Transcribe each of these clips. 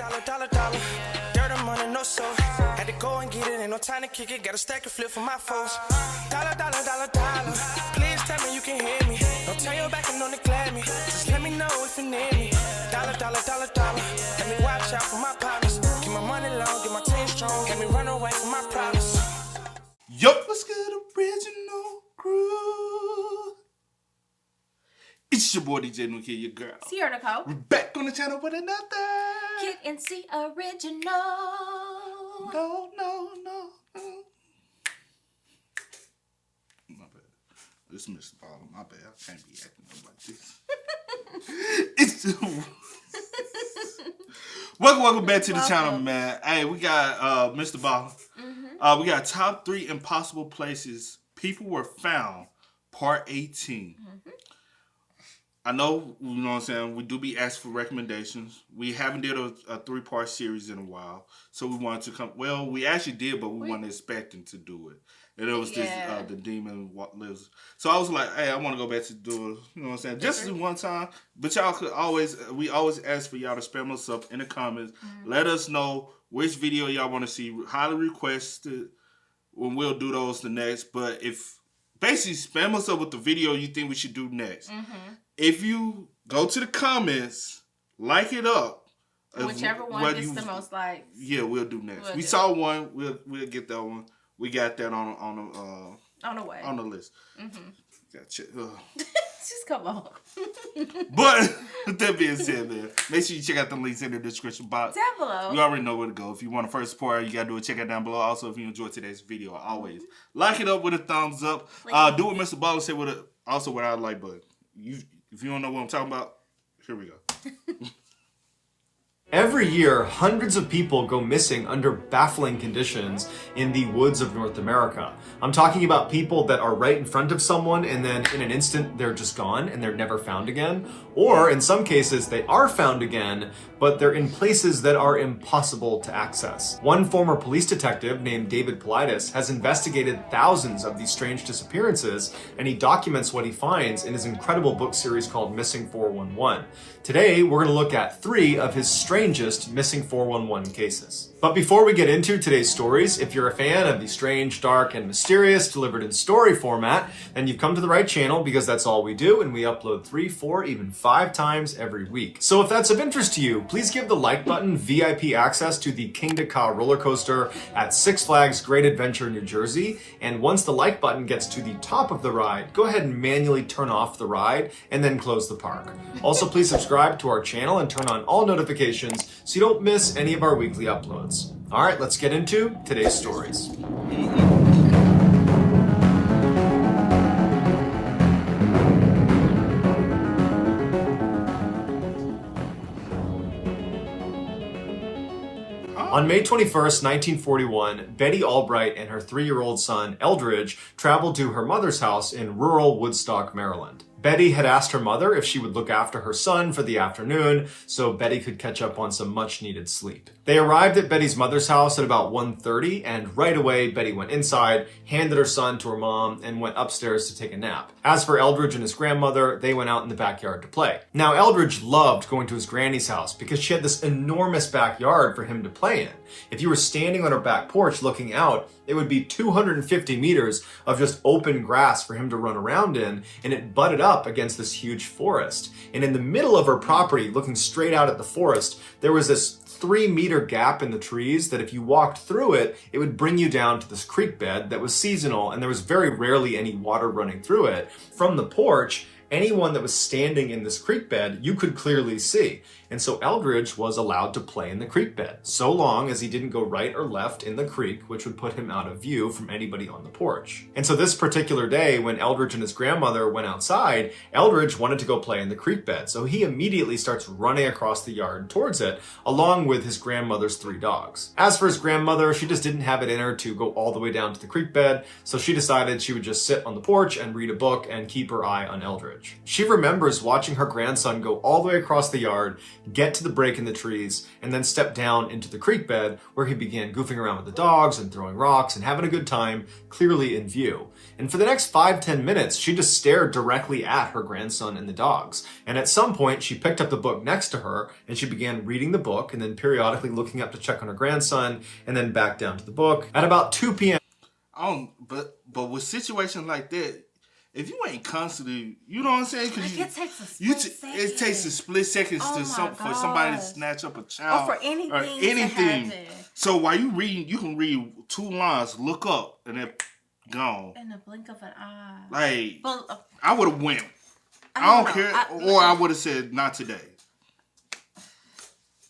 dollar. Dirt and money, no soul. Had to go and get it, ain't no time to kick it. Got a stack of flip for my foes. Dollar. Please tell me you can hear me. Don't turn your back and don't neglect me. Just let me know if you need me. Dollar. Let me watch out for my partners. Keep my money long, get my team strong. Let me run away from my problems. Yup, what's good, original crew? It's your boy DJ Nuki, your girl. Sierra Nicole. We're back on the channel with another Kid and C original. No. My bad. This is Mr. Ballen. My bad. I can't be acting up like this. Welcome back to the channel, man. Hey, we got Mr. Ballen. We got top 3 impossible places people were found, part 18. I know, you know what I'm saying, we do be asked for recommendations. We haven't did a 3-part series in a while. So we wanted to come, well, we actually did, but we weren't expecting to do it. And it was this, the demon lives. So I was like, hey, I want to go back to do it, you know what I'm saying, just this one time. But y'all could we always ask for y'all to spam us up in the comments. Let us know which video y'all want to see. Highly requested when we'll do those the next. But basically spam us up with the video you think we should do next. If you go to the comments, like it up. Whichever one gets the most likes. Yeah, we'll do next. We saw one. We'll get that one. We got that on the way. On the list. Gotcha. Just come on. But with that being said, man, make sure you check out the links in the description box. Down below. You already know where to go. If you want to first support, you gotta do it. Check it down below. Also, if you enjoyed today's video, always like it up with a thumbs up. Do what Mr. Ballen said with also with our like button. If you don't know what I'm talking about, here we go. Every year, hundreds of people go missing under baffling conditions in the woods of North America. I'm talking about people that are right in front of someone and then in an instant they're just gone and they're never found again. Or in some cases they are found again, but they're in places that are impossible to access. One former police detective named David Politis has investigated thousands of these strange disappearances, and he documents what he finds in his incredible book series called Missing 411. Today, we're going to look at 3 of his strangest Missing 411 cases. But before we get into today's stories, if you're a fan of the strange, dark, and mysterious delivered in story format, then you've come to the right channel because that's all we do, and we upload 3, 4, even 5 times every week. So if that's of interest to you, please give the like button VIP access to the King to Ka roller coaster at Six Flags Great Adventure, New Jersey. And once the like button gets to the top of the ride, go ahead and manually turn off the ride and then close the park. Also, please subscribe to our channel and turn on all notifications so you don't miss any of our weekly uploads. All right, let's get into today's stories. On May 21st, 1941, Betty Albright and her 3-year-old son, Eldridge, traveled to her mother's house in rural Woodstock, Maryland. Betty had asked her mother if she would look after her son for the afternoon so Betty could catch up on some much-needed sleep. They arrived at Betty's mother's house at about 1:30, and right away Betty went inside, handed her son to her mom, and went upstairs to take a nap. As for Eldridge and his grandmother, they went out in the backyard to play. Now, Eldridge loved going to his granny's house because she had this enormous backyard for him to play in. If you were standing on her back porch looking out, it would be 250 meters of just open grass for him to run around in, and it butted up against this huge forest. And in the middle of her property, looking straight out at the forest, there was this 3-meter gap in the trees that if you walked through it, it would bring you down to this creek bed that was seasonal, and there was very rarely any water running through it. From the porch, anyone that was standing in this creek bed, you could clearly see. And so Eldridge was allowed to play in the creek bed, so long as he didn't go right or left in the creek, which would put him out of view from anybody on the porch. And so this particular day, when Eldridge and his grandmother went outside, Eldridge wanted to go play in the creek bed. So he immediately starts running across the yard towards it, along with his grandmother's 3 dogs. As for his grandmother, she just didn't have it in her to go all the way down to the creek bed, so she decided she would just sit on the porch and read a book and keep her eye on Eldridge. She remembers watching her grandson go all the way across the yard, get to the break in the trees, and then step down into the creek bed where he began goofing around with the dogs and throwing rocks and having a good time, clearly in view. And for the next 5-10 minutes, she just stared directly at her grandson and the dogs. And at some point, she picked up the book next to her and she began reading the book and then periodically looking up to check on her grandson and then back down to the book. At about 2 p.m. But with situations like that, if you ain't constantly, you know what I'm saying? Like it takes a split second. It takes a split second for somebody to snatch up a child. Or for anything. To happen. So while you reading, you can read 2 lines, look up, and then gone. In the blink of an eye. Like, But, I would have went. I don't care. Or I would have said, not today.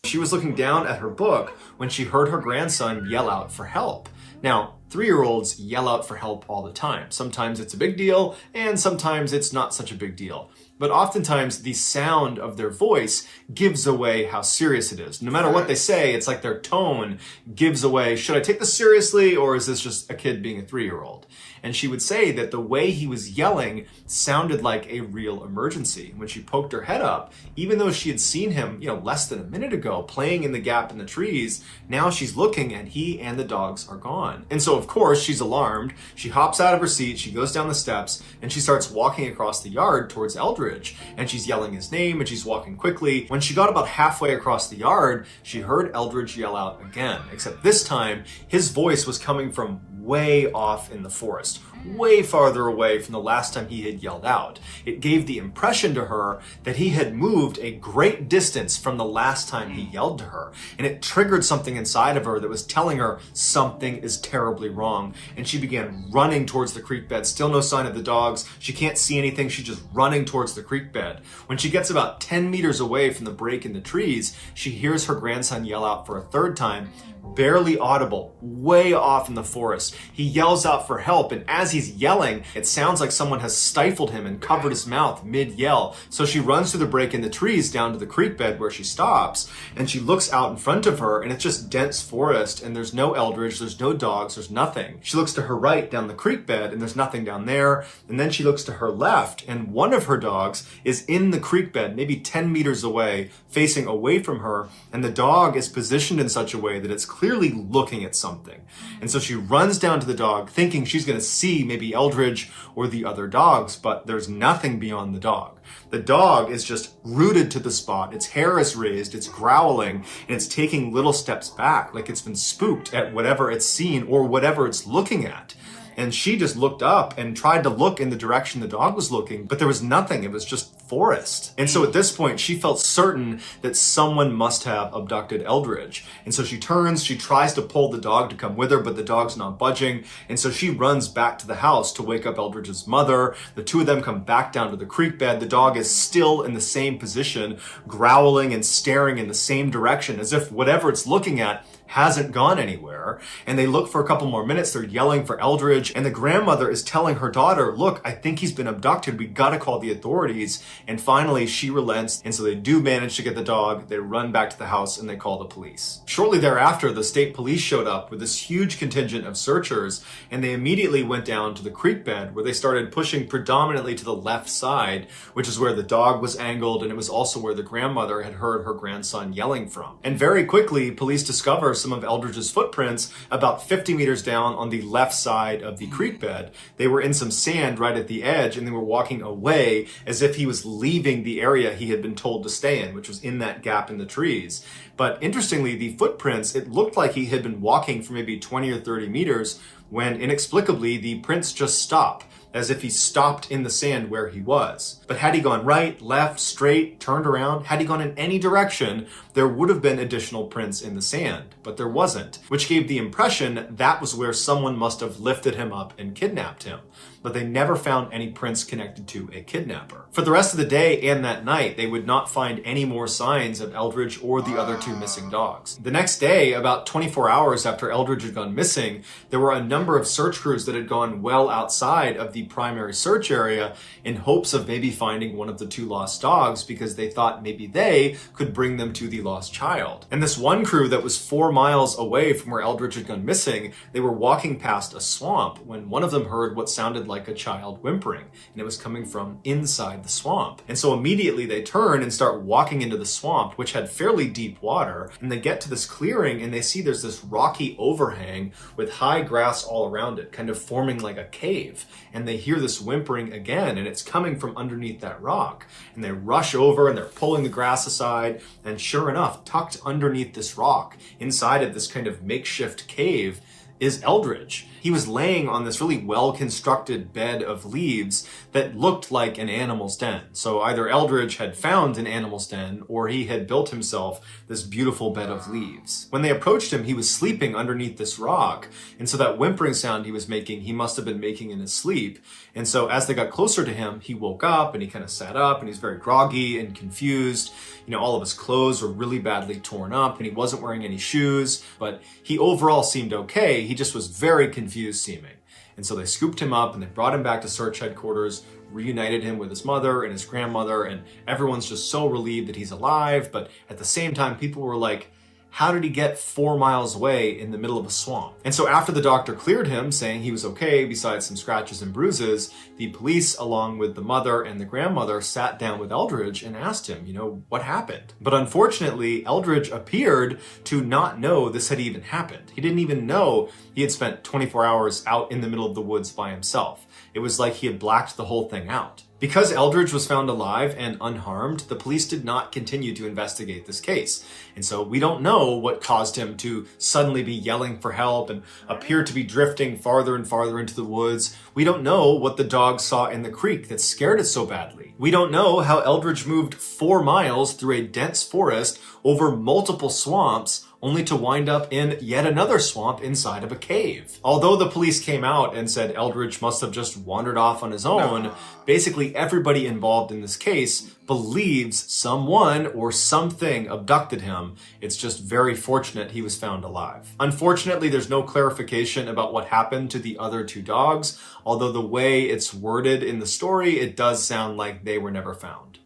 She was looking down at her book when she heard her grandson yell out for help. Now, 3-year-olds yell out for help all the time. Sometimes it's a big deal, and sometimes it's not such a big deal. But oftentimes, the sound of their voice gives away how serious it is. No matter what they say, it's like their tone gives away, should I take this seriously, or is this just a kid being a 3-year-old? And she would say that the way he was yelling sounded like a real emergency. When she poked her head up, even though she had seen him, less than a minute ago playing in the gap in the trees, now she's looking and he and the dogs are gone. And so, of course, she's alarmed. She hops out of her seat, she goes down the steps, and she starts walking across the yard towards Eldridge. And she's yelling his name and she's walking quickly. When she got about halfway across the yard, she heard Eldridge yell out again, except this time his voice was coming from way off in the forest, way farther away from the last time he had yelled out. It gave the impression to her that he had moved a great distance from the last time he yelled to her, and it triggered something inside of her that was telling her something is terribly wrong. And she began running towards the creek bed. Still no sign of the dogs. She can't see anything. She's just running towards the creek bed. When she gets about 10 meters away from the break in the trees, she hears her grandson yell out for a third time, barely audible, way off in the forest. He yells out for help, and as he's yelling, it sounds like someone has stifled him and covered his mouth mid-yell. So she runs through the break in the trees down to the creek bed where she stops, and she looks out in front of her, and it's just dense forest, and there's no Eldridge, there's no dogs, there's nothing. She looks to her right down the creek bed, and there's nothing down there, and then she looks to her left, and one of her dogs is in the creek bed, maybe 10 meters away, facing away from her, and the dog is positioned in such a way that it's clearly looking at something. And so she runs down to the dog thinking she's going to see maybe Eldridge or the other dogs, but there's nothing beyond the dog. The dog is just rooted to the spot. Its hair is raised, it's growling, and it's taking little steps back like it's been spooked at whatever it's seen or whatever it's looking at. And she just looked up and tried to look in the direction the dog was looking, but there was nothing. It was just forest. And so at this point, she felt certain that someone must have abducted Eldridge. And so she turns, she tries to pull the dog to come with her, but the dog's not budging. And so she runs back to the house to wake up Eldridge's mother. The two of them come back down to the creek bed. The dog is still in the same position, growling and staring in the same direction as if whatever it's looking at hasn't gone anywhere. And they look for a couple more minutes. They're yelling for Eldridge. And the grandmother is telling her daughter, look, I think he's been abducted. We gotta call the authorities. And finally, she relents. And so they do manage to get the dog. They run back to the house and they call the police. Shortly thereafter, the state police showed up with this huge contingent of searchers. And they immediately went down to the creek bed where they started pushing predominantly to the left side, which is where the dog was angled. And it was also where the grandmother had heard her grandson yelling from. And very quickly, police discover some of Eldridge's footprints about 50 meters down on the left side of the creek bed. They were in some sand right at the edge, and they were walking away as if he was leaving the area he had been told to stay in, which was in that gap in the trees. But interestingly, the footprints, it looked like he had been walking for maybe 20 or 30 meters when inexplicably the prints just stop, as if he stopped in the sand where he was. But had he gone right, left, straight, turned around, had he gone in any direction, there would have been additional prints in the sand, but there wasn't, which gave the impression that was where someone must have lifted him up and kidnapped him. But they never found any prints connected to a kidnapper. For the rest of the day and that night, they would not find any more signs of Eldridge or the other two missing dogs. The next day, about 24 hours after Eldridge had gone missing, there were a number of search crews that had gone well outside of the the primary search area in hopes of maybe finding one of the 2 lost dogs because they thought maybe they could bring them to the lost child. And this one crew that was 4 miles away from where Eldridge had gone missing, they were walking past a swamp when one of them heard what sounded like a child whimpering, and it was coming from inside the swamp. And so immediately they turn and start walking into the swamp, which had fairly deep water, and they get to this clearing and they see there's this rocky overhang with high grass all around it, kind of forming like a cave. And they hear this whimpering again, and it's coming from underneath that rock. And they rush over and they're pulling the grass aside, and sure enough, tucked underneath this rock, inside of this kind of makeshift cave, is Eldridge. He was laying on this really well-constructed bed of leaves that looked like an animal's den. So either Eldridge had found an animal's den or he had built himself this beautiful bed of leaves. When they approached him, he was sleeping underneath this rock. And so that whimpering sound he was making, he must have been making in his sleep. And so as they got closer to him, he woke up and he kind of sat up and he's very groggy and confused. You know, all of his clothes were really badly torn up and he wasn't wearing any shoes, but he overall seemed okay. He just was very confused seeming. And so they scooped him up and they brought him back to search headquarters, reunited him with his mother and his grandmother, and everyone's just so relieved that he's alive. But at the same time, people were like, how did he get 4 miles away in the middle of a swamp? And so after the doctor cleared him, saying he was okay, besides some scratches and bruises, the police, along with the mother and the grandmother, sat down with Eldridge and asked him, you know, what happened? But unfortunately, Eldridge appeared to not know this had even happened. He didn't even know he had spent 24 hours out in the middle of the woods by himself. It was like he had blacked the whole thing out. Because Eldridge was found alive and unharmed, the police did not continue to investigate this case. And so we don't know what caused him to suddenly be yelling for help and appear to be drifting farther and farther into the woods. We don't know what the dog saw in the creek that scared it so badly. We don't know how Eldridge moved 4 miles through a dense forest over multiple swamps only to wind up in yet another swamp inside of a cave. Although the police came out and said Eldridge must have just wandered off on his own, basically everybody involved in this case believes someone or something abducted him. It's just very fortunate he was found alive. Unfortunately, there's no clarification about what happened to the other 2 dogs, although the way it's worded in the story, it does sound like they were never found.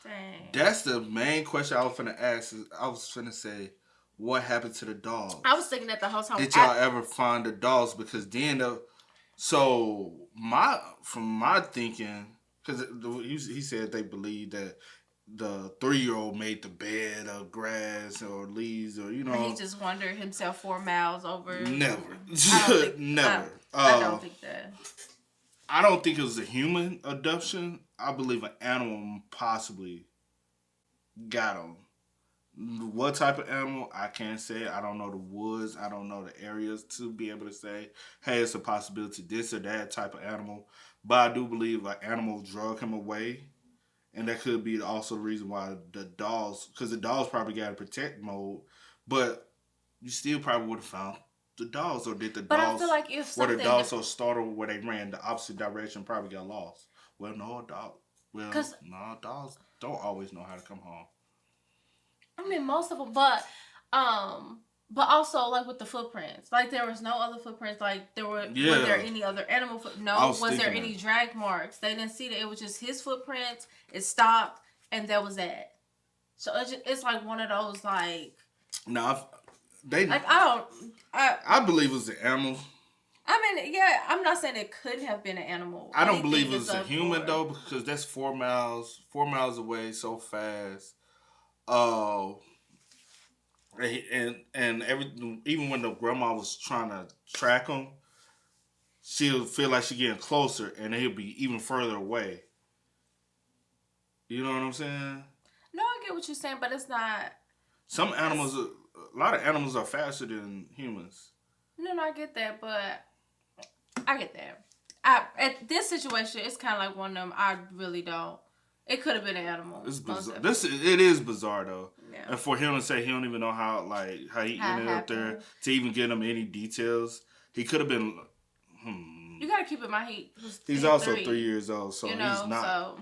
Dang. That's the main question I was finna ask. I was finna say, what happened to the dogs? I was thinking that the whole time. Did y'all ever find the dogs? Because then, from my thinking, because he said they believe that the 3-year-old made the bed of grass or leaves, or you know, he just wandered himself 4 miles over. Never, Never. I don't think that. I don't think it was a human abduction. I believe an animal possibly got him. What type of animal, I can't say. I don't know the woods. I don't know the areas to be able to say, hey, it's a possibility this or that type of animal. But I do believe an animal drug him away. And that could be also the reason why the dogs, because the dogs probably got a protect mode. But you still probably would have found the dogs. Or did the but dogs, I feel like if something, the dogs so startled where they ran the opposite direction, probably got lost. Well, no, dogs don't always know how to come home. I mean, most of them, but also like with the footprints, like there was no other footprints. Like was there any other animal? Was there any drag marks? They didn't see that. It was just his footprints. It stopped, and that was that. So it's like one of those like. No, I believe it was an animal. I mean, yeah, I'm not saying it could have been an animal. I don't believe it was a human though, because that's 4 miles away so fast. And even when the grandma was trying to track him, she'll feel like she's getting closer, and he'll be even further away. You know what I'm saying? No, I get what you're saying, but it's not. Some animals, a lot of animals are faster than humans. No, I get that, but I get that. At this situation, it's kind of like one of them. I really don't. It could have been an animal. It's bizarre. It is bizarre though, yeah. And for him to say he don't even know how he ended up there, to even get him any details, he could have been. You gotta keep in mind he's also 3 years old, so he's not. So.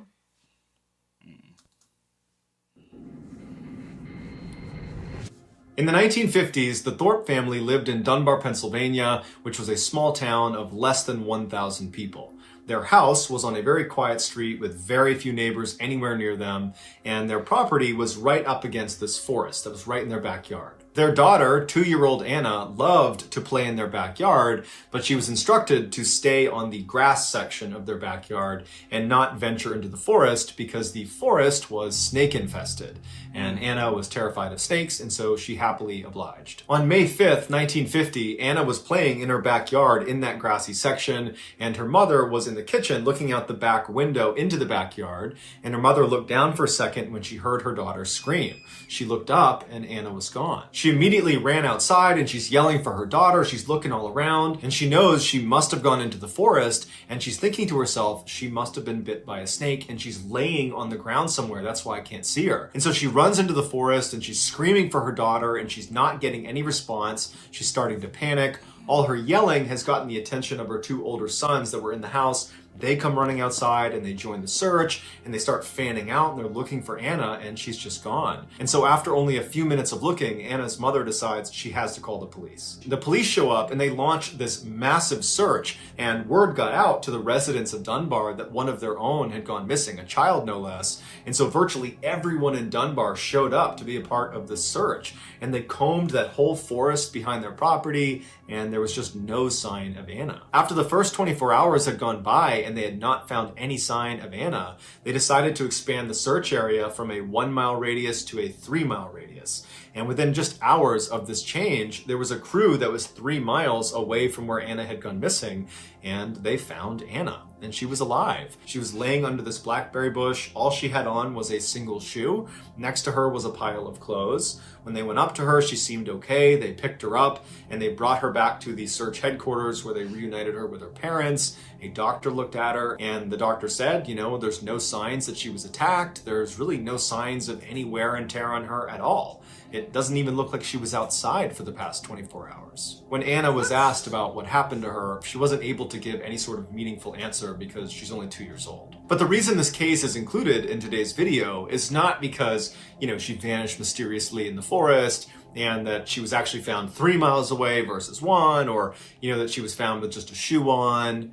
In the 1950s, the Thorpe family lived in Dunbar, Pennsylvania, which was a small town of less than 1,000 people. Their house was on a very quiet street with very few neighbors anywhere near them, and their property was right up against this forest that was right in their backyard. Their daughter, 2-year-old Anna, loved to play in their backyard, but she was instructed to stay on the grass section of their backyard and not venture into the forest because the forest was snake infested. And Anna was terrified of snakes, and so she happily obliged. On May 5th, 1950, Anna was playing in her backyard in that grassy section, and her mother was in the kitchen looking out the back window into the backyard, and her mother looked down for a second when she heard her daughter scream. She looked up, and Anna was gone. She immediately ran outside, and she's yelling for her daughter. She's looking all around, and she knows she must have gone into the forest, and she's thinking to herself, she must have been bit by a snake, and she's laying on the ground somewhere. That's why I can't see her. And so she runs into the forest, and she's screaming for her daughter, and she's not getting any response. She's starting to panic. All her yelling has gotten the attention of her 2 older sons that were in the house. They come running outside and they join the search and they start fanning out and they're looking for Anna, and she's just gone. And so after only a few minutes of looking, Anna's mother decides she has to call the police. The police show up and they launch this massive search, and word got out to the residents of Dunbar that one of their own had gone missing, a child no less. And so virtually everyone in Dunbar showed up to be a part of the search, and they combed that whole forest behind their property, and there was just no sign of Anna. After the first 24 hours had gone by and they had not found any sign of Anna, they decided to expand the search area from a 1-mile radius to a 3-mile radius. And within just hours of this change, there was a crew that was 3 miles away from where Anna had gone missing, and they found Anna. And she was alive. She was laying under this blackberry bush. All she had on was a single shoe. Next to her was a pile of clothes. When they went up to her, she seemed okay. They picked her up and they brought her back to the search headquarters where they reunited her with her parents. A doctor looked at her and the doctor said, there's no signs that she was attacked. There's really no signs of any wear and tear on her at all. It doesn't even look like she was outside for the past 24 hours. When Anna was asked about what happened to her, she wasn't able to give any sort of meaningful answer because she's only 2 years old. But the reason this case is included in today's video is not because, she vanished mysteriously in the forest and that she was actually found 3 miles away versus 1, or, that she was found with just a shoe on.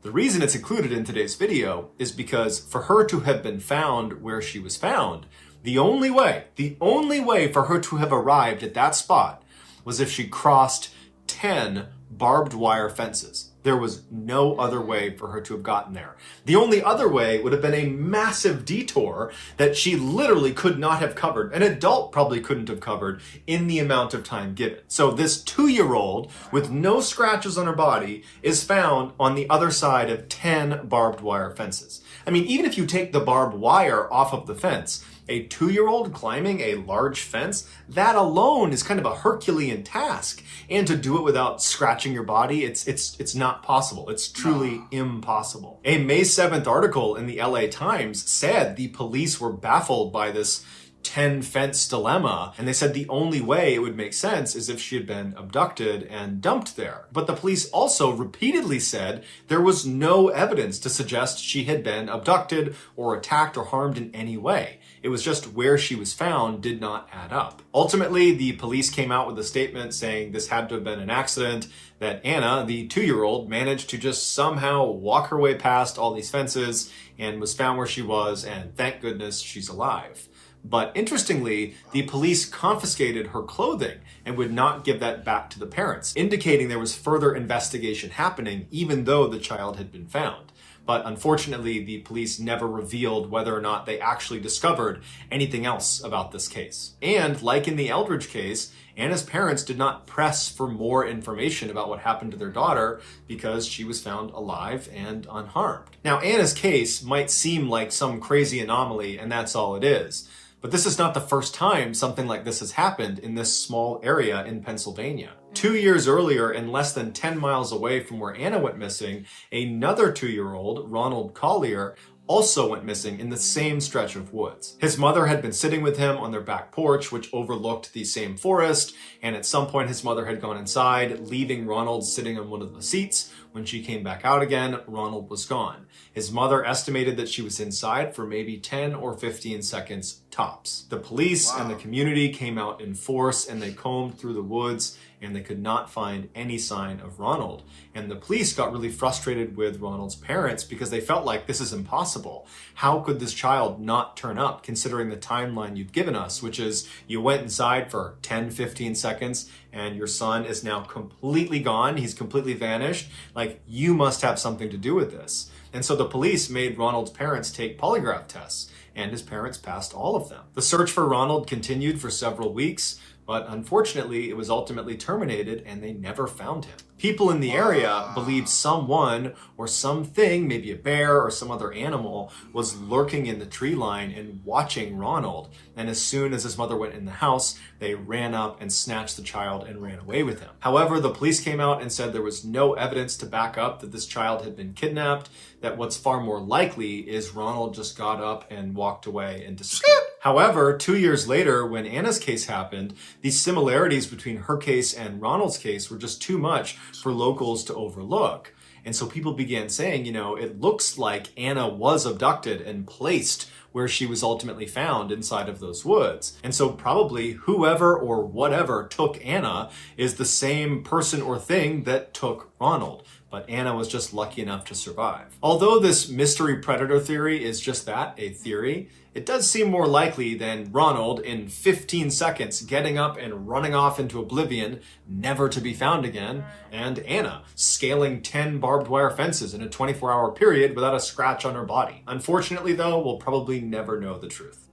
The reason it's included in today's video is because for her to have been found where she was found, the only way for her to have arrived at that spot was if she crossed 10 barbed wire fences. There was no other way for her to have gotten there. The only other way would have been a massive detour that she literally could not have covered. An adult probably couldn't have covered in the amount of time given. So this 2-year-old with no scratches on her body is found on the other side of 10 barbed wire fences. I mean, even if you take the barbed wire off of the fence, a 2-year-old climbing a large fence, that alone is kind of a Herculean task. And to do it without scratching your body, it's not possible. It's truly impossible. A May 7th article in the LA Times said the police were baffled by this 10 fence dilemma, and they said the only way it would make sense is if she had been abducted and dumped there. But the police also repeatedly said there was no evidence to suggest she had been abducted or attacked or harmed in any way. It was just where she was found did not add up. Ultimately, the police came out with a statement saying this had to have been an accident, that Anna, the 2-year-old, managed to just somehow walk her way past all these fences and was found where she was, and thank goodness she's alive. But interestingly, the police confiscated her clothing and would not give that back to the parents, indicating there was further investigation happening even though the child had been found. But unfortunately, the police never revealed whether or not they actually discovered anything else about this case. And like in the Eldridge case, Anna's parents did not press for more information about what happened to their daughter because she was found alive and unharmed. Now, Anna's case might seem like some crazy anomaly, and that's all it is. But this is not the first time something like this has happened in this small area in Pennsylvania. 2 years earlier, and less than 10 miles away from where Anna went missing, another 2-year-old, Ronald Collier, also went missing in the same stretch of woods. His mother had been sitting with him on their back porch, which overlooked the same forest, and at some point his mother had gone inside, leaving Ronald sitting on one of the seats. When she came back out again, Ronald was gone. His mother estimated that she was inside for maybe 10 or 15 seconds tops. The police and the community came out in force, and they combed through the woods, and they could not find any sign of Ronald. And the police got really frustrated with Ronald's parents because they felt like, this is impossible. How could this child not turn up, considering the timeline you've given us, which is you went inside for 10, 15 seconds and your son is now completely gone. He's completely vanished. Like, you must have something to do with this. And so the police made Ronald's parents take polygraph tests, and his parents passed all of them. The search for Ronald continued for several weeks, but unfortunately, it was ultimately terminated and they never found him. People in the area believed someone or something, maybe a bear or some other animal, was lurking in the tree line and watching Ronald. And as soon as his mother went in the house, they ran up and snatched the child and ran away with him. However, the police came out and said there was no evidence to back up that this child had been kidnapped, that what's far more likely is Ronald just got up and walked away and disappeared. However, 2 years later, when Anna's case happened, these similarities between her case and Ronald's case were just too much for locals to overlook. And so people began saying, it looks like Anna was abducted and placed where she was ultimately found inside of those woods. And so probably whoever or whatever took Anna is the same person or thing that took Ronald. But Anna was just lucky enough to survive. Although this mystery predator theory is just that, a theory, it does seem more likely than Ronald in 15 seconds getting up and running off into oblivion, never to be found again, and Anna scaling 10 barbed wire fences in a 24-hour period without a scratch on her body. Unfortunately, though, we'll probably never know the truth.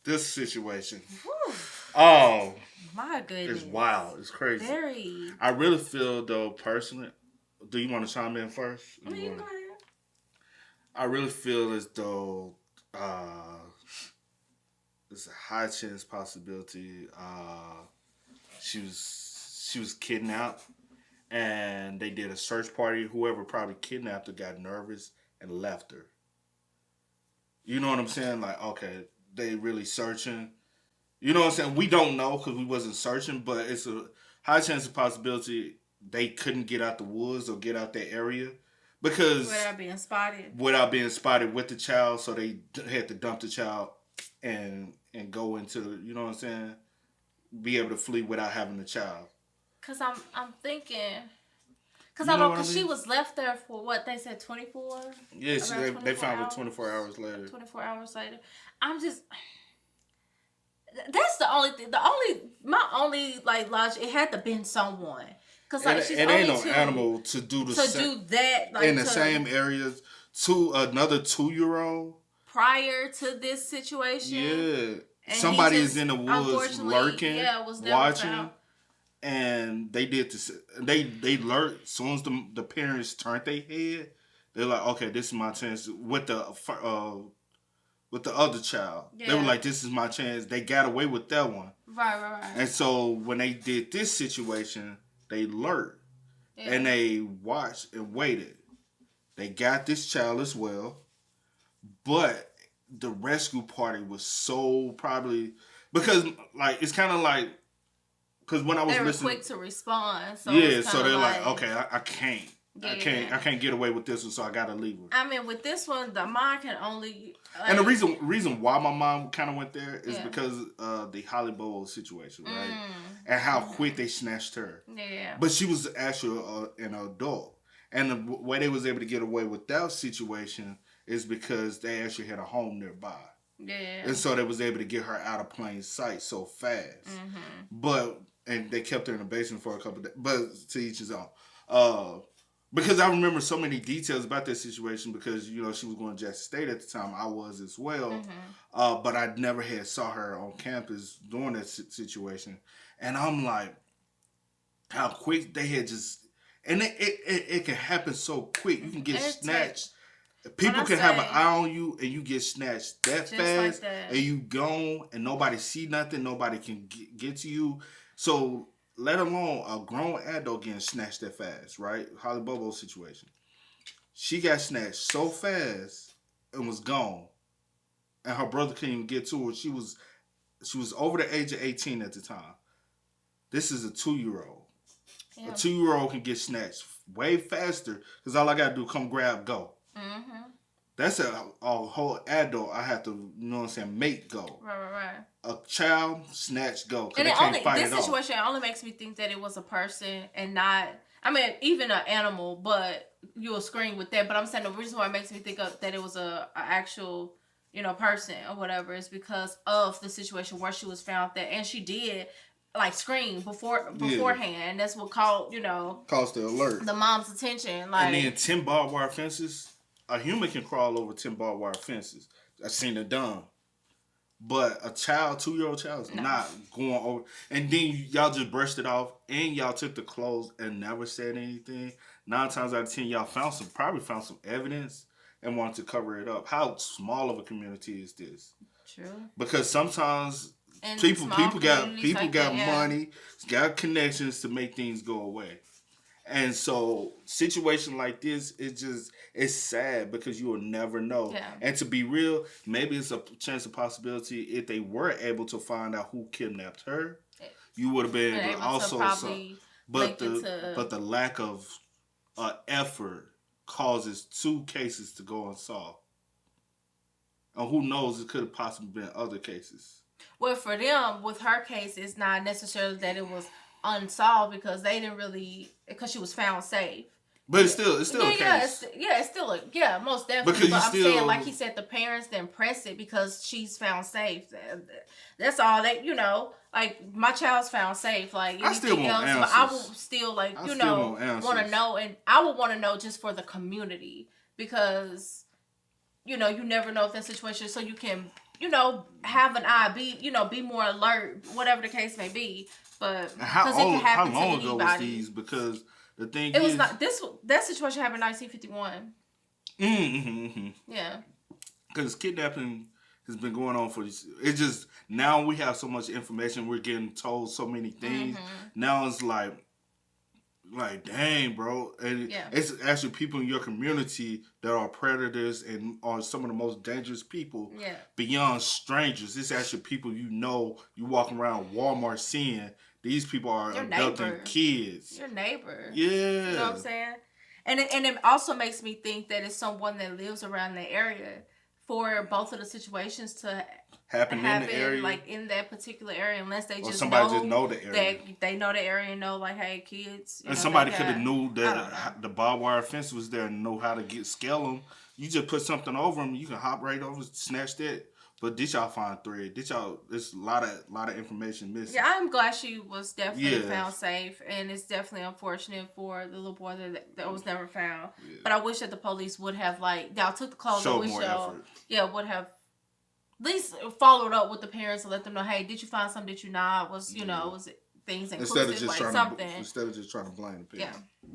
This situation. Whew. Oh. My goodness. It's wild. It's crazy. Very. I really feel, though, personally, do you want to chime in first? You go ahead. I really feel as though there's a high chance possibility she was kidnapped, and they did a search party. Whoever probably kidnapped her got nervous and left her. You know what I'm saying? Like, okay, they really searching. You know what I'm saying? We don't know because we wasn't searching, but it's a high chance of possibility they couldn't get out the woods or get out that area because without being spotted with the child, so they had to dump the child and go into the, you know what I'm saying, be able to flee without having the child. Cause I'm thinking, cause she was left there for what they said 24. Yeah, they found her 24 hours later. 24 hours later. That's the only thing. My only like logic. It had to been someone. Cause like she's only ain't no animal to do that like, in the same areas to another 2-year-old prior to this situation. Yeah, and somebody is in the woods lurking, watching, found. And they did this. They lurked. As soon as the parents turned their head, they're like, okay, this is my chance with the other child. Yeah. They were like, this is my chance. They got away with that one. Right. And so when they did this situation, they lurked. Yeah. And they watched and waited. They got this child as well. But the rescue party was so probably... Because, like, it's kind of like... Because when I was listening... They were quick to respond. So yeah, so they're like, okay, I can't. Yeah. I can't get away with this one, so I gotta leave her. I mean, with this one, the mom can only. Like, and the reason why my mom kind of went there is because the Holly Bowl situation, right? And how quick they snatched her. Yeah. But she was actually an adult, and the way they was able to get away with that situation is because they actually had a home nearby. Yeah. And so they was able to get her out of plain sight so fast. And they kept her in the basement for a couple of days. But to each his own. Because I remember so many details about that situation because, you know, she was going to Jackson State at the time. I was as well. But I never had saw her on campus during that situation. And I'm like, how quick they had just... And it can happen so quick. You can get snatched. People can have an eye on you and you get snatched that fast. Like that. And you gone and nobody see nothing. Nobody can get to you. So... let alone a grown adult getting snatched that fast, right? Holly Bobo situation. She got snatched so fast and was gone. And her brother couldn't even get to her. She was over the age of 18 at the time. This is a 2-year-old. Yeah. A 2-year-old can get snatched way faster because all I got to do is come grab, go. That's a whole adult. I have to, you know what I'm saying, make go. Right. A child snatch go. And this situation only makes me think that it was a person and not. I mean, even an animal, but you'll scream with that. But I'm saying the reason why it makes me think of that it was a actual, person or whatever is because of the situation where she was found there, and she did scream beforehand. Yeah. That's what caused the alert, the mom's attention. And then 10 barbed wire fences. A human can crawl over 10 barbed wire fences. I've seen it done. But a 2-year-old child is not going over. And then y'all just brushed it off and y'all took the clothes and never said anything. 9 times out of 10, y'all probably found some evidence and wanted to cover it up. How small of a community is this? True. Because sometimes people got money, got connections to make things go away. And so, situation like this, it's sad because you will never know. Yeah. And to be real, maybe it's a chance of possibility if they were able to find out who kidnapped her, you would have been able to also. But the lack of effort causes 2 cases to go unsolved. And who knows, it could have possibly been other cases. Well, for them, with her case, it's not necessarily that it was unsolved because they didn't really, because she was found safe. But it's still a case. It's still most definitely. But I'm saying, like he said, the parents didn't press it because she's found safe. That's all my child's found safe. Like anything else, but I will still want to know, and I would want to know just for the community because you never know if that situation, so you can have an eye, be more alert, whatever the case may be. But how long ago was these? Because the thing was not that situation happened in 1951. Mm-hmm. Yeah. Because kidnapping has been going on for this. It's just now we have so much information. We're getting told so many things. Mm-hmm. Now it's like dang, bro. And it's actually people in your community that are predators and are some of the most dangerous people beyond strangers. It's actually people you walking around Walmart seeing. These people are abducting kids. Your neighbor. Yeah. You know what I'm saying? And it also makes me think that it's someone that lives around the area for both of the situations to happen in the area, like in that particular area, unless they just know the area. They know the area and know, like, hey, kids. And somebody could have knew that the barbed wire fence was there and know how to scale them. You just put something over them, you can hop right over, snatch that. But did y'all find thread? There's a lot of information missing. Yeah, I'm glad she was definitely found safe, and it's definitely unfortunate for the little boy that was never found. Yeah. But I wish that the police would have y'all took the clothes. Would have at least followed up with the parents and let them know, hey, did you find something? Did you not? Was was it things inclusive, instead of just trying to blame the parents. Yeah.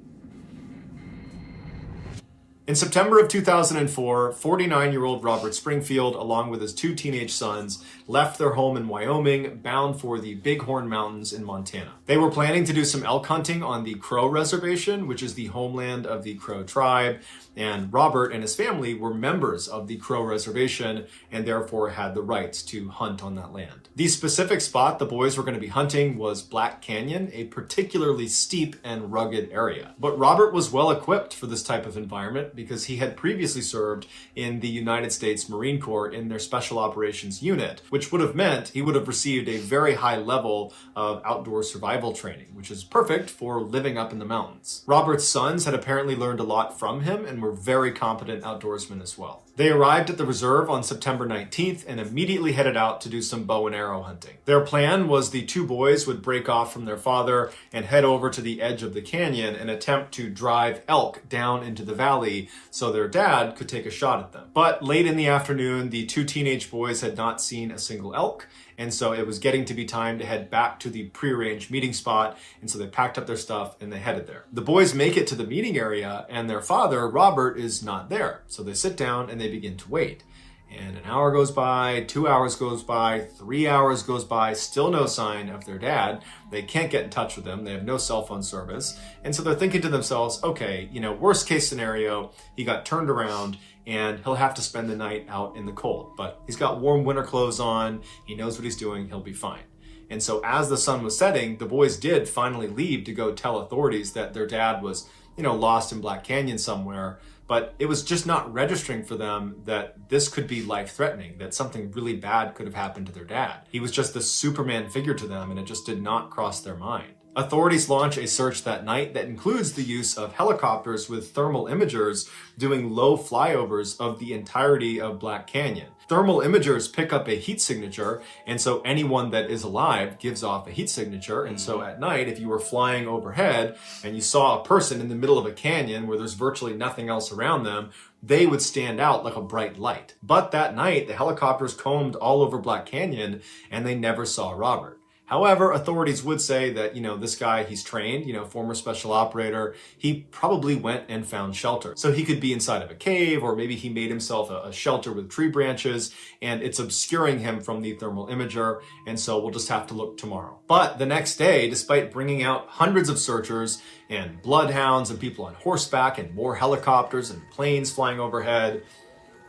In September of 2004, 49-year-old Robert Springfield, along with his 2 teenage sons, left their home in Wyoming, bound for the Bighorn Mountains in Montana. They were planning to do some elk hunting on the Crow Reservation, which is the homeland of the Crow tribe, and Robert and his family were members of the Crow Reservation and therefore had the rights to hunt on that land. The specific spot the boys were going to be hunting was Black Canyon, a particularly steep and rugged area. But Robert was well equipped for this type of environment because he had previously served in the United States Marine Corps in their Special Operations Unit, which would have meant he would have received a very high level of outdoor survival training, which is perfect for living up in the mountains. Robert's sons had apparently learned a lot from him and were very competent outdoorsmen as well. They arrived at the reserve on September 19th and immediately headed out to do some bow and arrow hunting. Their plan was the 2 boys would break off from their father and head over to the edge of the canyon and attempt to drive elk down into the valley so their dad could take a shot at them. But late in the afternoon, the 2 teenage boys had not seen a single elk, and so it was getting to be time to head back to the prearranged meeting spot, and so they packed up their stuff and they headed there. The boys make it to the meeting area, and their father, Robert, is not there. So they sit down and they begin to wait. And an hour goes by, 2 hours goes by, 3 hours goes by, still no sign of their dad. They can't get in touch with him. They have no cell phone service. And so they're thinking to themselves, okay, worst case scenario, he got turned around and he'll have to spend the night out in the cold. But he's got warm winter clothes on. He knows what he's doing. He'll be fine. And so as the sun was setting, the boys did finally leave to go tell authorities that their dad was, lost in Black Canyon somewhere. but it was just not registering for them that this could be life-threatening, that something really bad could have happened to their dad. He was just this Superman figure to them, and it just did not cross their mind. Authorities launch a search that night that includes the use of helicopters with thermal imagers doing low flyovers of the entirety of Black Canyon. Thermal imagers pick up a heat signature, and so anyone that is alive gives off a heat signature. And so at night, if you were flying overhead and you saw a person in the middle of a canyon where there's virtually nothing else around them, they would stand out like a bright light. But that night, the helicopters combed all over Black Canyon, and they never saw Robert. However, authorities would say that, this guy, he's trained, former special operator, he probably went and found shelter. So he could be inside of a cave, or maybe he made himself a shelter with tree branches, and it's obscuring him from the thermal imager, and so we'll just have to look tomorrow. But the next day, despite bringing out hundreds of searchers and bloodhounds and people on horseback and more helicopters and planes flying overhead,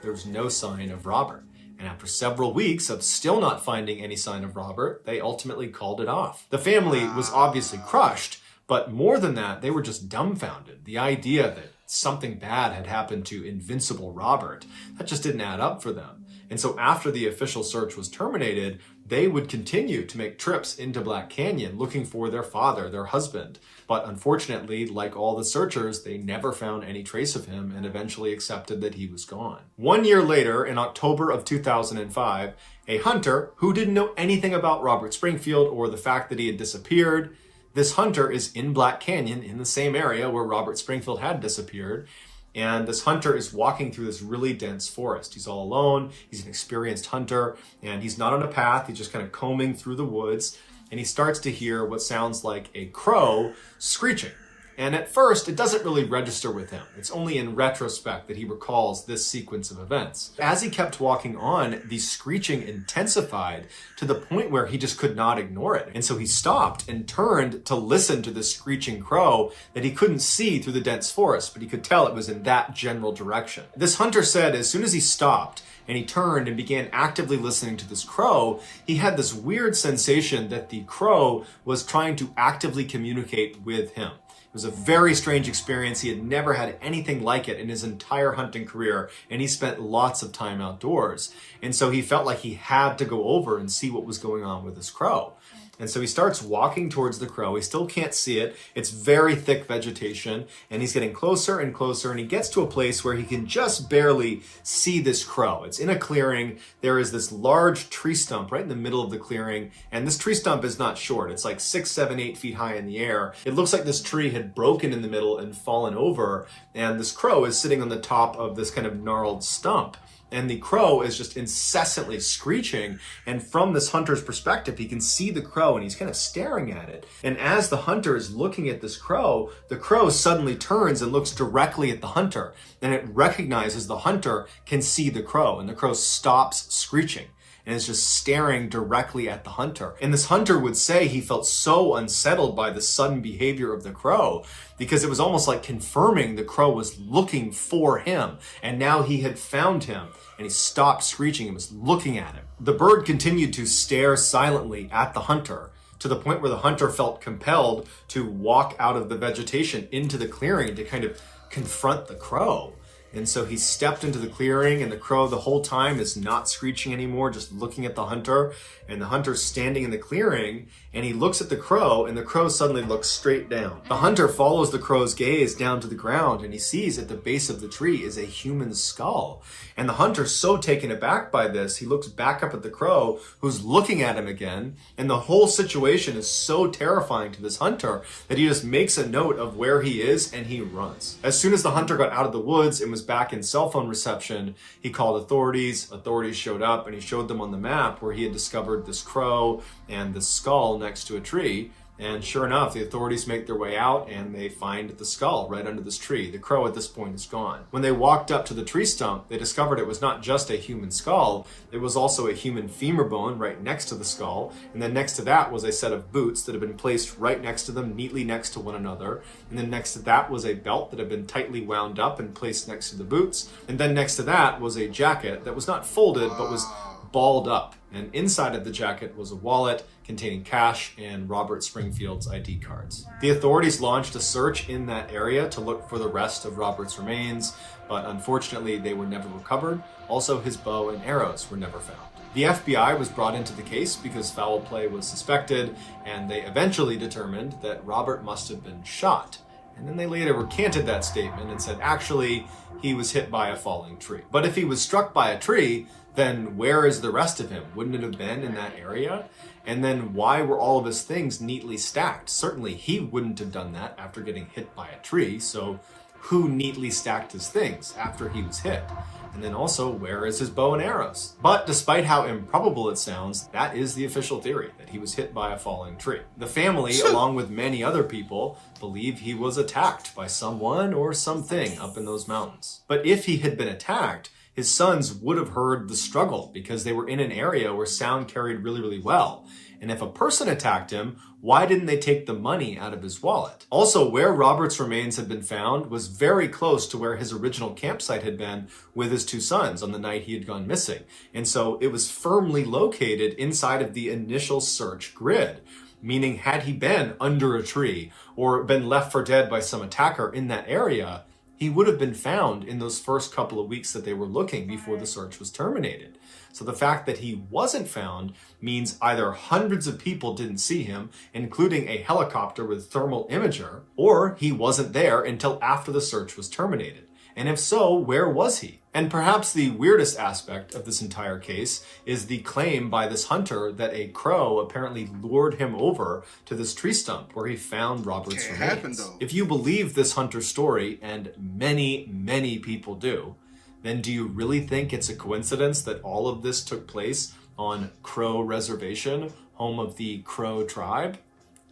there was no sign of Robert. And after several weeks of still not finding any sign of Robert, they ultimately called it off. The family was obviously crushed, but more than that, they were just dumbfounded. The idea that something bad had happened to invincible Robert, that just didn't add up for them. And so after the official search was terminated, they would continue to make trips into Black Canyon looking for their father, their husband. But unfortunately, like all the searchers, they never found any trace of him and eventually accepted that he was gone. 1 year later, in October of 2005, a hunter who didn't know anything about Robert Springfield or the fact that he had disappeared, this hunter is in Black Canyon in the same area where Robert Springfield had disappeared. And this hunter is walking through this really dense forest. He's all alone. He's an experienced hunter, and he's not on a path. He's just kind of combing through the woods, and he starts to hear what sounds like a crow screeching. And at first, it doesn't really register with him. It's only in retrospect that he recalls this sequence of events. As he kept walking on, the screeching intensified to the point where he just could not ignore it. And so he stopped and turned to listen to this screeching crow that he couldn't see through the dense forest, but he could tell it was in that general direction. This hunter said as soon as he stopped and he turned and began actively listening to this crow, he had this weird sensation that the crow was trying to actively communicate with him. It was a very strange experience. He had never had anything like it in his entire hunting career, and he spent lots of time outdoors. And so he felt like he had to go over and see what was going on with this crow. And so he starts walking towards the crow. He still can't see it. It's very thick vegetation, and he's getting closer and closer, and he gets to a place where he can just barely see this crow. It's in a clearing. There is this large tree stump right in the middle of the clearing, and this tree stump is not short. It's like 6, 7, 8 feet high in the air. It looks like this tree had broken in the middle and fallen over, and this crow is sitting on the top of this kind of gnarled stump. And the crow is just incessantly screeching. And from this hunter's perspective, he can see the crow and he's kind of staring at it. And as the hunter is looking at this crow, the crow suddenly turns and looks directly at the hunter. And it recognizes the hunter can see the crow, and the crow stops screeching and is just staring directly at the hunter. And this hunter would say he felt so unsettled by the sudden behavior of the crow because it was almost like confirming the crow was looking for him, and now he had found him, and he stopped screeching and was looking at him. The bird continued to stare silently at the hunter to the point where the hunter felt compelled to walk out of the vegetation into the clearing to kind of confront the crow. And so he stepped into the clearing, and the crow the whole time is not screeching anymore, just looking at the hunter. And the hunter's standing in the clearing, and he looks at the crow, and the crow suddenly looks straight down. The hunter follows the crow's gaze down to the ground, and he sees at the base of the tree is a human skull. And the hunter's so taken aback by this, he looks back up at the crow, who's looking at him again. And the whole situation is so terrifying to this hunter that he just makes a note of where he is, and he runs. As soon as the hunter got out of the woods and was back in cell phone reception, he called authorities. Authorities showed up, and he showed them on the map where he had discovered this crow and the skull next to a tree. And sure enough, the authorities make their way out, and they find the skull right under this tree. The crow at this point is gone. When they walked up to the tree stump, they discovered it was not just a human skull, it was also a human femur bone right next to the skull. And then next to that was a set of boots that had been placed right next to them, neatly next to one another. And then next to that was a belt that had been tightly wound up and placed next to the boots. And then next to that was a jacket that was not folded, but was balled up, and inside of the jacket was a wallet containing cash and Robert Springfield's ID cards. The authorities launched a search in that area to look for the rest of Robert's remains, but unfortunately they were never recovered. Also, his bow and arrows were never found. The FBI was brought into the case because foul play was suspected, and they eventually determined that Robert must have been shot. And then they later recanted that statement and said, actually, he was hit by a falling tree. But if he was struck by a tree, then where is the rest of him? Wouldn't it have been in that area? And then why were all of his things neatly stacked? Certainly he wouldn't have done that after getting hit by a tree, so who neatly stacked his things after he was hit? And then also, where is his bow and arrows? But despite how improbable it sounds, that is the official theory, that he was hit by a falling tree. The family, along with many other people, believe he was attacked by someone or something up in those mountains. But if he had been attacked, his sons would have heard the struggle because they were in an area where sound carried really, really well. And if a person attacked him, why didn't they take the money out of his wallet? Also, where Robert's remains had been found was very close to where his original campsite had been with his two sons on the night he had gone missing. And so it was firmly located inside of the initial search grid. Meaning, had he been under a tree or been left for dead by some attacker in that area, he would have been found in those first couple of weeks that they were looking before the search was terminated. So the fact that he wasn't found means either hundreds of people didn't see him, including a helicopter with thermal imager, or he wasn't there until after the search was terminated. And if so, where was he? And perhaps the weirdest aspect of this entire case is the claim by this hunter that a crow apparently lured him over to this tree stump where he found Robert's remains. If you believe this hunter's story, and many, many people do, then do you really think it's a coincidence that all of this took place on Crow Reservation, home of the Crow tribe?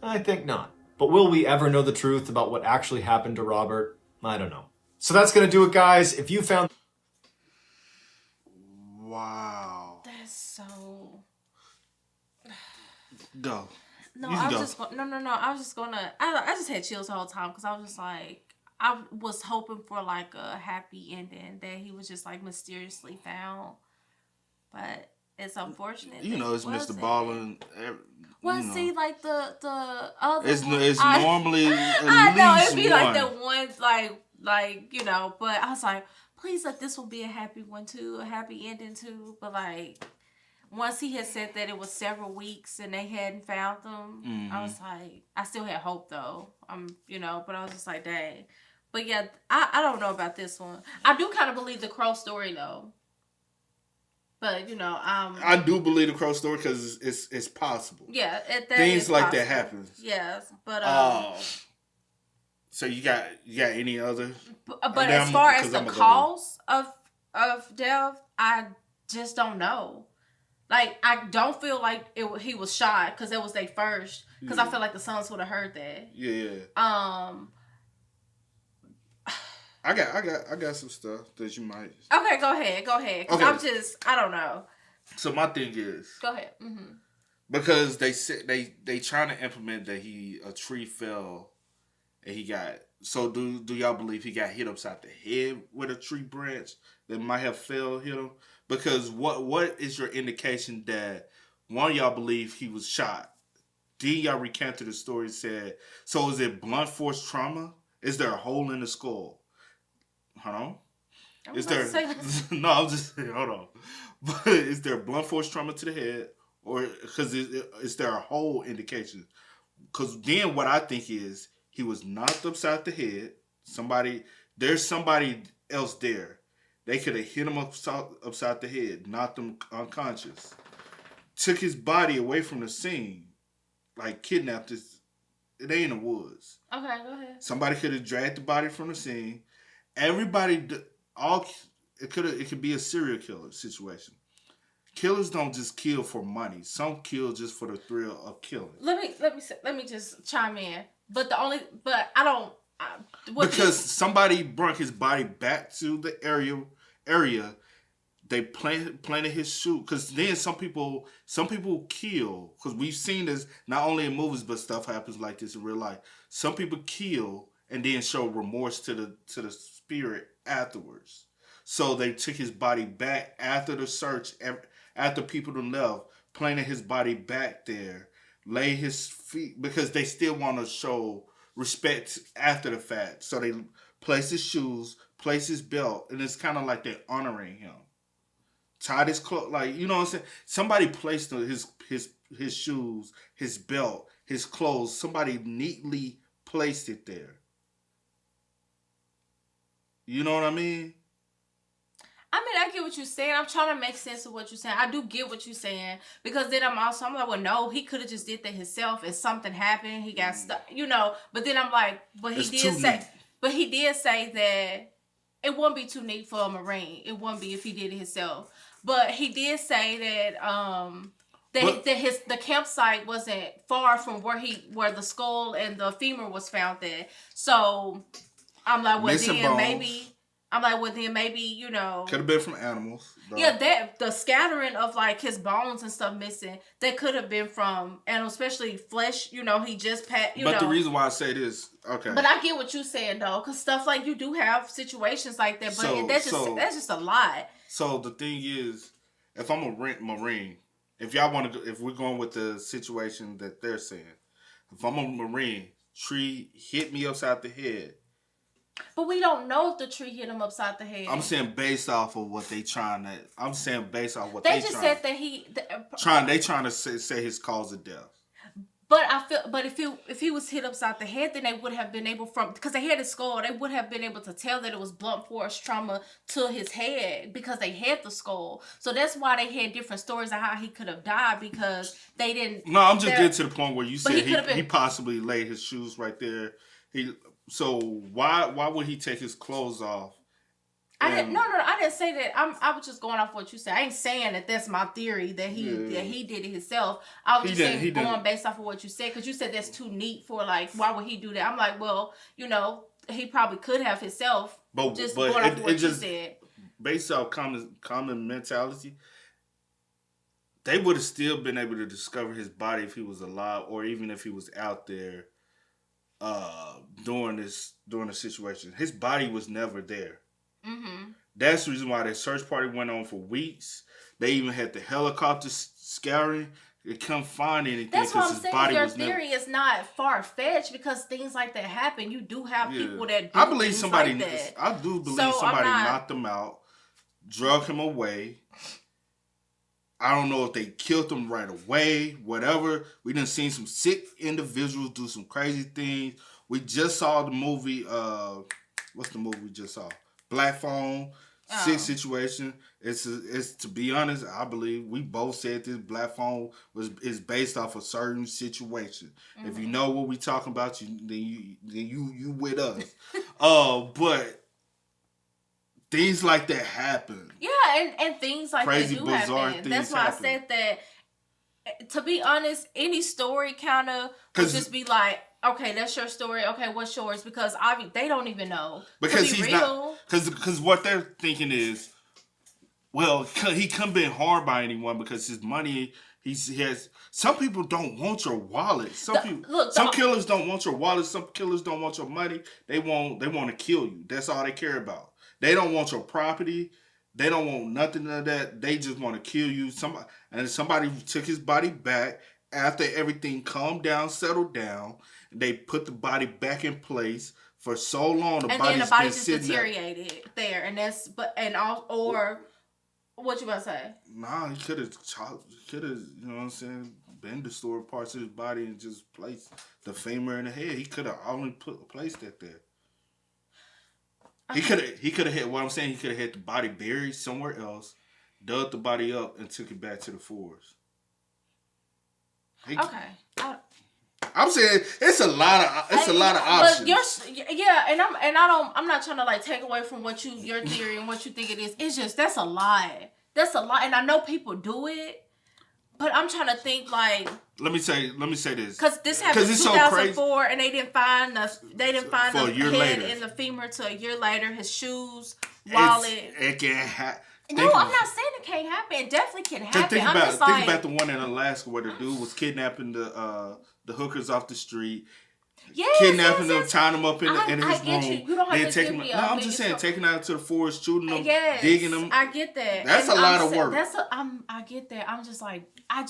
I think not. But will we ever know the truth about what actually happened to Robert? I don't know. So that's going to do it, guys. If you found... Wow. That's so... Go. No, I was just... No. I was just going to... I just had chills the whole time because I was just like... I was hoping for like a happy ending, that he was just like mysteriously found, but it's unfortunate. You know, it's Mr. Ballen. Well, see, like the other. It's normally at I know least it'd be one. like the ones like you know, but I was like, please let this one be a happy one too, a happy ending too. But like once he had said that it was several weeks and they hadn't found them, I was like, I still had hope though. You know, but I was just like, dang. But yeah, I don't know about this one. I do kind of believe the crow story though. But you know, I do believe the crow story because it's possible. Yeah, things like possible. That happens. Yes, but so you got any other? But as far as the cause of death, I just don't know. Like I don't feel like he was shot because that was their first. Because I feel like the sons would have heard that. Yeah. I got some stuff that you might. Okay, go ahead. Because I don't know. So my thing is. Go ahead. Mm-hmm. Because they said they trying to implement that a tree fell, and he got. So do y'all believe he got hit upside the head with a tree branch that might have hit him? Because what is your indication that one of y'all believe he was shot? Then y'all recanted the story and said, so is it blunt force trauma? Is there a hole in the skull? Hold on. Is there? No, I'm just saying. Hold on. But is there blunt force trauma to the head, or because is there a whole indication? Because then what I think is he was knocked upside the head. There's somebody else there. They could have hit him upside the head, knocked him unconscious, took his body away from the scene, like kidnapped his. It ain't in the woods. Okay, go ahead. Somebody could have dragged the body from the scene. Everybody, it could be a serial killer situation. Killers don't just kill for money. Some kill just for the thrill of killing. Let me just chime in. But I don't. Because somebody brought his body back to the area. They planted his shoe. Because then some people kill. Because we've seen this not only in movies, but stuff happens like this in real life. Some people kill and then show remorse to the spirit afterwards. So they took his body back after the search, after people done left, planted his body back there, lay his feet, because they still want to show respect after the fact. So they place his shoes, place his belt, and it's kind of like they're honoring him. Tied his clothes, like, you know what I'm saying? Somebody placed his shoes, his belt, his clothes. Somebody neatly placed it there. You know what I mean? I mean, I get what you're saying. I'm trying to make sense of what you're saying. I do get what you're saying, because then I'm like, well, no, he could have just did that himself. If something happened, he got stuck, you know. But then I'm like, but he did say that it wouldn't be too neat for a Marine. It wouldn't be if he did it himself. But he did say that the campsite wasn't far from where the skull and the femur was found there. So I'm like, well, then maybe, you know, could have been from animals. Though. Yeah, that the scattering of like his bones and stuff missing, that could have been from animals, especially flesh. You know, he just But the reason why I say this, okay. But I get what you're saying though, because stuff like you do have situations like that, but that's just a lot. So the thing is, if I'm a Marine, if we're going with the situation that they're saying, if I'm a Marine, tree hit me upside the head. But we don't know if the tree hit him upside the head. I'm saying based off of what they trying to. I'm saying based off what they just said that they trying to say his cause of death. But if he was hit upside the head, then they would have been able because they had his skull, they would have been able to tell that it was blunt force trauma to his head because they had the skull. So that's why they had different stories of how he could have died, because they didn't. No, I'm just getting to the point where you said he possibly laid his shoes right there. So why would he take his clothes off? I didn't say that. I was just going off what you said. I ain't saying that that's my theory that he did it himself. I was just saying going based off of what you said, because you said that's too neat for, like, why would he do that? I'm like, well, you know, he probably could have himself. But going off of what you said, based off common mentality, they would have still been able to discover his body if he was alive, or even if he was out there during the situation. His body was never there. Mm-hmm. That's the reason why the search party went on for weeks. They even had the helicopter scouring. They couldn't find anything. That's what I'm saying. Your theory is not far fetched, because things like that happen. You do have people that do I believe things somebody. Like that. I do believe somebody knocked him out, drug him away. I don't know if they killed him right away, whatever. We done seen some sick individuals do some crazy things. We just saw the movie, what's the movie we just saw? Black Phone, sick situation. It's to be honest, I believe we both said this Black Phone is based off a certain situation. Mm-hmm. If you know what we talking about, then you with us. But things like that happen. Yeah, and things like crazy, that do bizarre happen. That's why happen. I said that, to be honest, any story kind of would just be like, okay, that's your story. Okay, what's yours? Because they don't even know. Because he's real. Because what they're thinking is, well, he couldn't be harmed by anyone because his money. He has. Some people don't want your wallet. Some killers don't want your wallet. Some killers don't want your money. They want to kill you. That's all they care about. They don't want your property. They don't want nothing of that. They just want to kill you. Somebody took his body back after everything calmed down, settled down. They put the body back in place for so long. The body's just deteriorated there, or what you about to say? Nah, he could have, you know what I'm saying, been destroyed parts of his body and just placed the femur in the head. He could have only placed that there. Okay. He could have had, what I'm saying, he could have had the body buried somewhere else, dug the body up, and took it back to the forest. I'm saying it's a lot of options. I'm not trying to like take away from your theory and what you think it is. It's just that's a lot. That's a lot, and I know people do it, but I'm trying to think like. Let me say this. Because this happened in 2004, and they didn't find the head and the femur till a year later. His shoes, wallet. It can happen. No, I'm not saying it can't happen. It definitely can happen. Think about the one in Alaska where the dude was kidnapping the hookers off the street. kidnapping them, tying them up in his room. You don't have to give me No, I'm just saying, taking them out to the forest, shooting them, digging them. I get that. That's a lot of work. I get that. I'm just like, I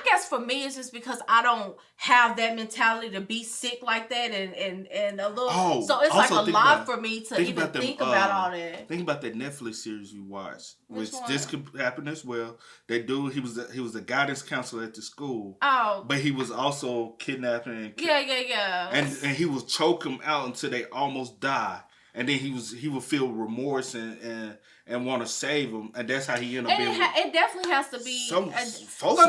guess for me, it's just because I don't have that mentality to be sick like that and a little. So it's like a lot for me to even think about all that. Think about that Netflix series you watched, which this could happen as well. That dude, he was a guidance counselor at the school. Oh, but he was also kidnapping. Yeah. And he would choke them out until they almost die, and then he would feel remorse and want to save them, and that's how he ended up being. It definitely has to be for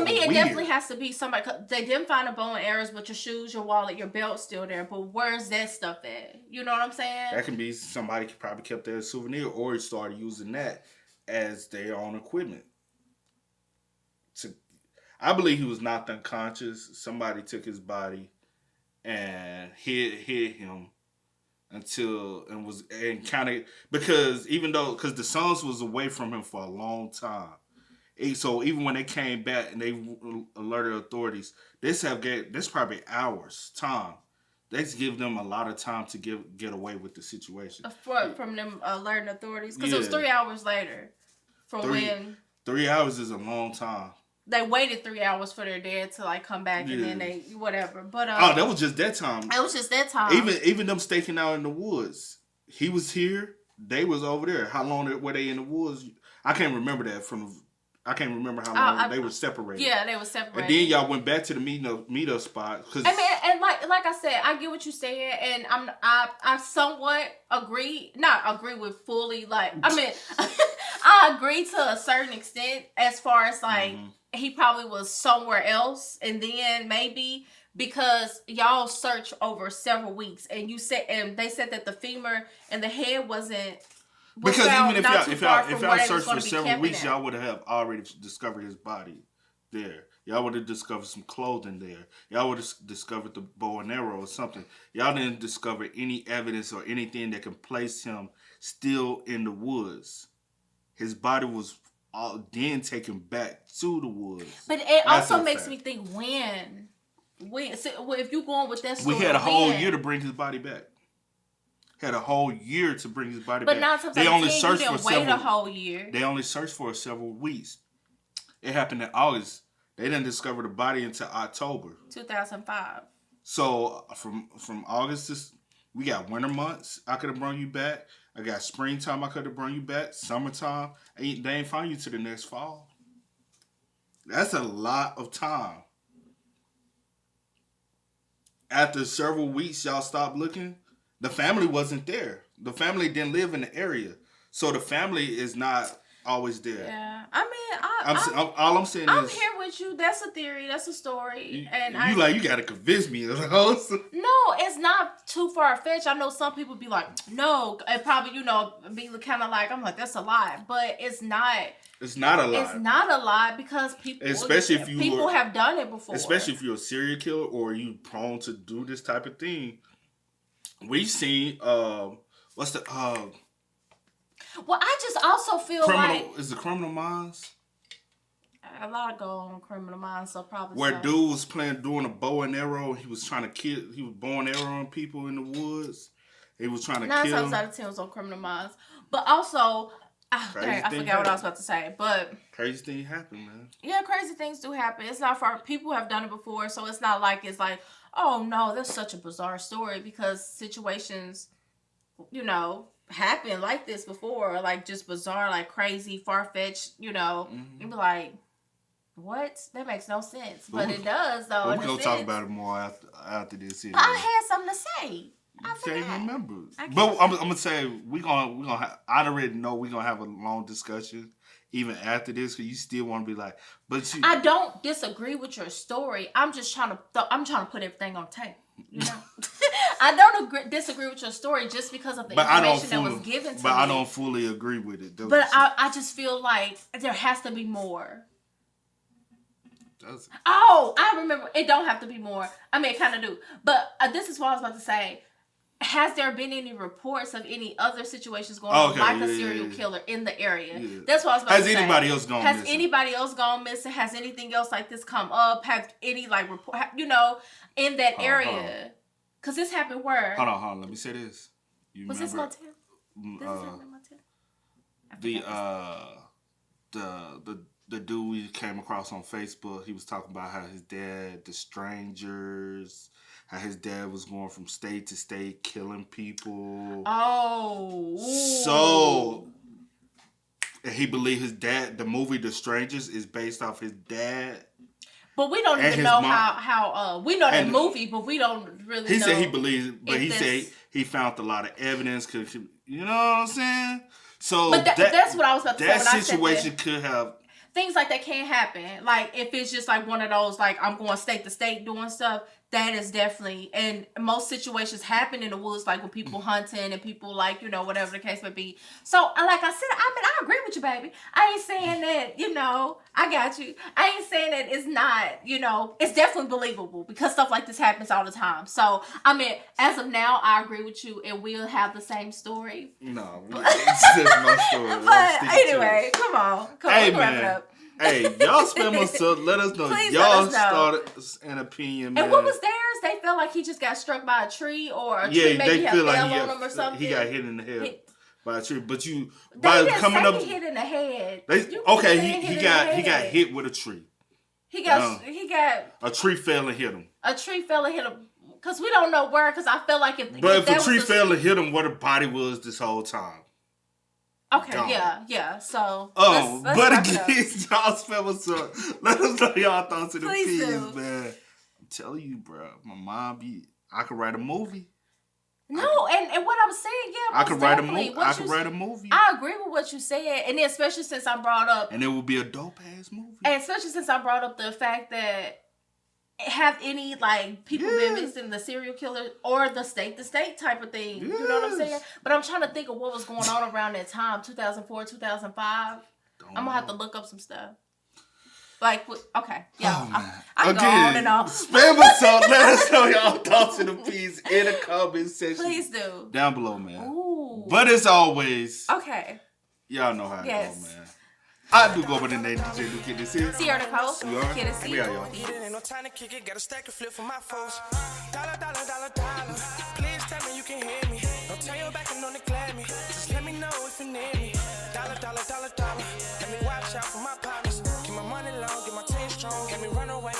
me. It definitely has to be somebody. They didn't find a bow and arrows, but your shoes, your wallet, your belt's still there. But where's that stuff at? You know what I'm saying? That can be somebody probably kept that as a souvenir, or started using that as their own equipment. I believe he was knocked unconscious. Somebody took his body and hid him because the sons was away from him for a long time. So even when they came back and they alerted authorities, this probably hours time. They give them a lot of time to get away with the situation. From them alerting authorities, because it was 3 hours later from when. 3 hours is a long time. They waited 3 hours for their dad to come back, and then they whatever. But that was just that time. It was just that time. Even them staking out in the woods. He was here. They was over there. How long were they in the woods? I can't remember that I can't remember how long they were separated. Yeah, they were separated. And then y'all went back to the meetup spot. And like I said, I get what you're saying, and I somewhat agree. Not agree with fully. I agree to a certain extent as far as he probably was somewhere else, and then maybe because y'all searched over several weeks, and they said that the femur and the head wasn't. Because even if y'all searched for several weeks, y'all would have already discovered his body there. Y'all would have discovered some clothing there. Y'all would have discovered the bow and arrow or something. Y'all didn't discover any evidence or anything that can place him still in the woods. His body was then taken back to the woods. But it also makes me think when. So if you're going with that story, we had a whole year to bring his body back. Had a whole year to bring his body back. But 9 times out of 10, you didn't wait a whole year. They only searched for several weeks. It happened in August. They didn't discover the body until October 2005. So from August to we got winter months. I could have brought you back. I got springtime. I could have brought you back. Summertime. They ain't find you till the next fall. That's a lot of time. After several weeks, y'all stopped looking. The family wasn't there. The family didn't live in the area. So the family is not always there. Yeah. I mean, all I'm saying is... I'm here with you. That's a theory. That's a story. You got to convince me. No, it's not too far-fetched. I know some people be like, no. It probably, be kind of like, I'm like, that's a lie. But it's not... It's not a lie. It's not a lie because people... Especially if people have done it before. Especially if you're a serial killer or you prone to do this type of thing. We've seen... what's the... Well, I just also feel Is the Criminal Minds? A lot go on Criminal Minds, so probably where dude was doing a bow and arrow. He was trying to kill. He was bow and arrowing people in the woods. He was trying to kill. 9 times out of 10 was on Criminal Minds, but also I forgot what I was about to say. But crazy things happen, man. Yeah, crazy things do happen. It's not far. People have done it before, so it's not like oh no, that's such a bizarre story because situations, happen like this before, like just bizarre, like crazy, far-fetched, You'd be like, what? That makes no sense. But it does, though. We're going to talk about it more after this. But I had something to say. I can't remember. But I'm going to say, I already know we're going to have a long discussion even after this, because you still want to be like, I don't disagree with your story. I'm just trying to put everything on tape. I don't disagree with your story just because of the information that was given to me. But I don't fully agree with it. But I just feel like there has to be more. I remember. It don't have to be more. I mean, it kind of do. But this is what I was about to say. Has there been any reports of any other situations going on, like a serial killer in the area? Yeah. That's what I was about to say. Has anybody else gone missing? Has anybody else gone missing? Has anything else like this come up? Have any report, in that area? Because this happened where? Hold on. Let me say this. You was remember, this Montana? The dude we came across on Facebook, he was talking about how his dad, the strangers, how his dad was going from state to state killing people. Oh. So he believed his dad, the movie The Strangers is based off his dad. But we don't even know how we know that movie, but we don't really know. He said he believes, but he said he found a lot of evidence. Cause, you know what I'm saying? So but that's what I was about to say. That situation could have... Things like that can't happen. Like, if it's just like one of those, like, I'm going state to state doing stuff, that is definitely, and most situations happen in the woods, like with people hunting and people, like, you know, whatever the case may be. So, like I said, I agree with you, baby. I ain't saying that, you know, I got you. I ain't saying that it's not, you know, it's definitely believable because stuff like this happens all the time. So, I mean, as of now, I agree with you, and we'll have the same story. No, it's just my story. But anyway, come on, hey, man. Wrap it up. Hey, y'all spam us up. Let us know. Please y'all started an opinion, man. And what was theirs? They felt like he just got struck by a tree, or a tree maybe fell on him or something. He got hit in the head by a tree. But he hit in the head. He got hit with a tree. He got a tree fell and hit him. A tree fell and hit him. Because we don't know where. Because I feel like if a tree fell and hit him, where the body was this whole time. Okay, gone. Yeah. So, let's but again, y'all spell us up. Let us know y'all thoughts and opinions, man. I'm telling you, bro. My mom I could write a movie. No, and what I'm saying, I could write a movie. I could write a movie. I agree with what you said, and then especially since I brought up, and it would be a dope ass movie. And especially since I brought up the fact that have any like people been visiting the serial killer or the state to state type of thing? Yes. You know what I'm saying? But I'm trying to think of what was going on around that time, 2004, 2005. I'm gonna have to look up some stuff. Like, okay, yeah, I go on and on. Spam us up. Let us know y'all thoughts and opinions in the comment section. Please do. Down below, man. Ooh. But as always, okay. Y'all know how it go, man. I do go by the name DJ New Kid This is Sierra Nicole. Kid and C. We are y'all. Ain't no time to kick it. Got a stack of flip for my folks. Dollar. Please tell me you can hear me. Don't turn your back and don't neglect me. Just let me know if you need me. Dollar. Let me watch out for my partners. Keep my money long, get my team strong. Let me run away.